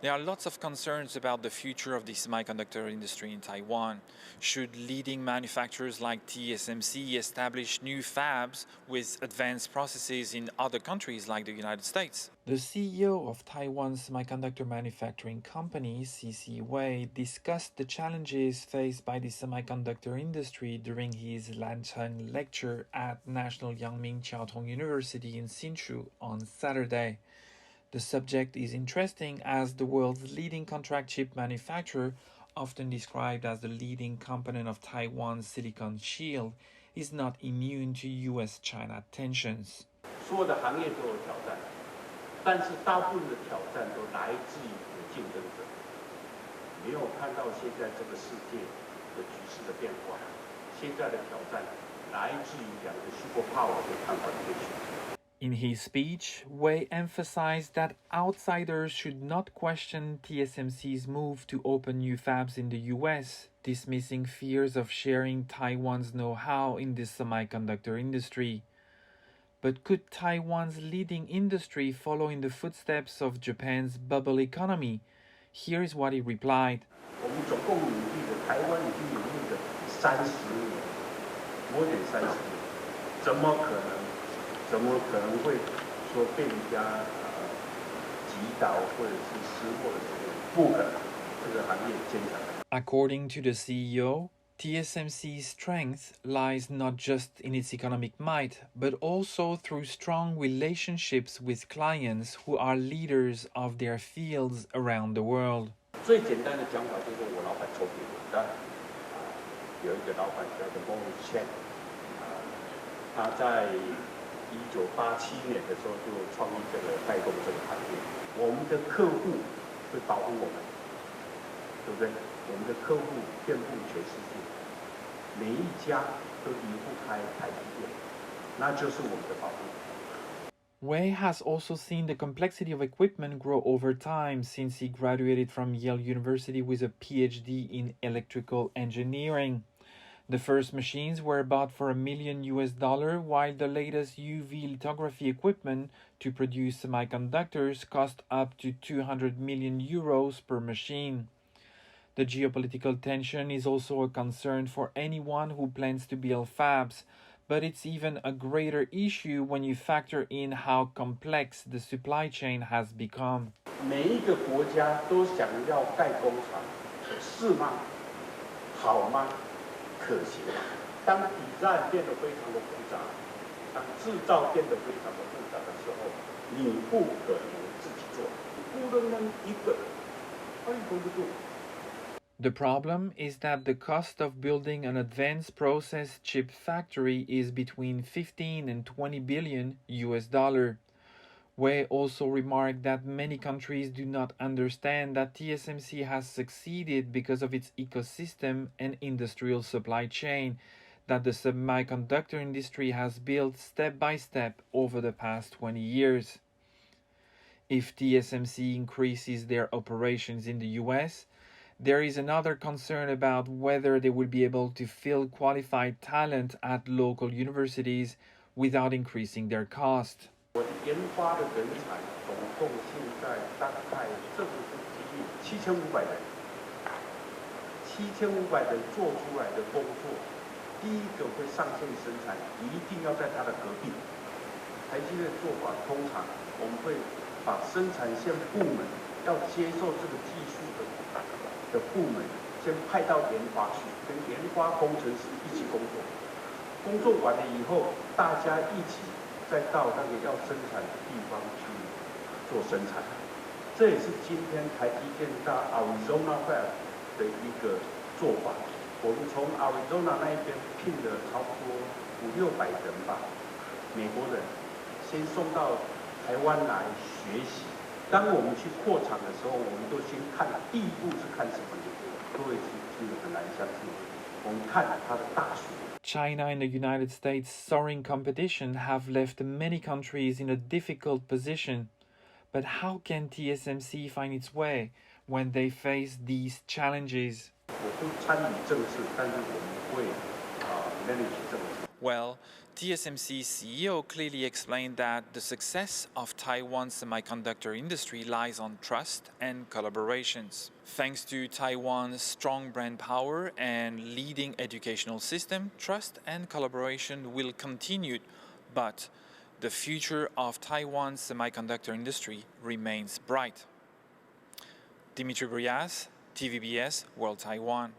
There are lots of concerns about the future of the semiconductor industry in Taiwan. Should leading manufacturers like TSMC establish new fabs with advanced processes in other countries like the United States? The CEO of Taiwan's semiconductor manufacturing company, C.C. Wei, discussed the challenges faced by the semiconductor industry during his Lancheng lecture at National Yangming Chiaotong University in Hsinchu on Saturday. The subject is interesting as the world's leading contract chip manufacturer, often described as the leading component of Taiwan's silicon shield, is not immune to U.S.-China tensions. 所有的行业都有挑战，但是大部分的挑战都来自于竞争者，没有看到现在这个世界的局势的变化。现在的挑战来自于两个 superpower 的看法的对决。 In his speech, Wei emphasized that outsiders should not question TSMC's move to open new fabs in the US, dismissing fears of sharing Taiwan's know-how in the semiconductor industry. But could Taiwan's leading industry follow in the footsteps of Japan's bubble economy? Here is what he replied. 我们总共努力的，台湾已经努力了30年，more than 30年，怎么可能？ 怎么可能会说被人家击倒或者是失落的时候？不可能，这个行业坚强。According to the CEO, TSMC's strength lies not just in its economic might, but also through strong relationships with clients who are leaders of their fields around the world. 最简单的讲法就是我老板抽给我的，有一个老板叫做孟谦，他在 1987年的时候就创立这个代工这个行业，我们的客户会保护我们，对不对？我们的客户遍布全世界，每一家都离不开台积电，那就是我们的保护。 Wei has also seen the complexity of equipment grow over time since he graduated from Yale University with a PhD in electrical engineering. The first machines were bought for $1 million, while the latest UV lithography equipment to produce semiconductors cost up to 200 million euros per machine. The geopolitical tension is also a concern for anyone who plans to build fabs, but it's even a greater issue when you factor in how complex the supply chain has become. 每一个国家都想要盖工厂，是吗？好吗？ 可行。当底站变得非常的复杂，当制造变得非常的复杂的时候，你不可能自己做，不能一个，how you going to do? The problem is that the cost of building an advanced process chip factory is between 15 and 20 billion US. Wei also remarked that many countries do not understand that TSMC has succeeded because of its ecosystem and industrial supply chain that the semiconductor industry has built step by step over the past 20 years. If TSMC increases their operations in the US, there is another concern about whether they will be able to fill qualified talent at local universities without increasing their cost. 我研发的人才总共现在大概这个是7500人，7500人做出来的工作，第一个会上线生产，一定要在它的隔壁。台积电的做法，通常我们会把生产线部门要接受这个技术的部门，先派到研发去，跟研发工程师一起工作。工作完了以后，大家一起。 再到那个要生产的地方去做生产，这也是今天台积电到 Arizona Fab 的一个做法。我们从 Arizona 那一边聘了差不多500-600人吧，美国人，先送到台湾来学习。当我们去扩厂的时候，我们都先看第一步是看什么？各位是很难相信，我们看它的大数。 China and the United States' soaring competition have left many countries in a difficult position. But how can TSMC find its way when they face these challenges? Well, TSMC CEO clearly explained that the success of Taiwan's semiconductor industry lies on trust and collaborations. Thanks to Taiwan's strong brand power and leading educational system, trust and collaboration will continue, but the future of Taiwan's semiconductor industry remains bright. Dimitri Brias, TVBS, World Taiwan.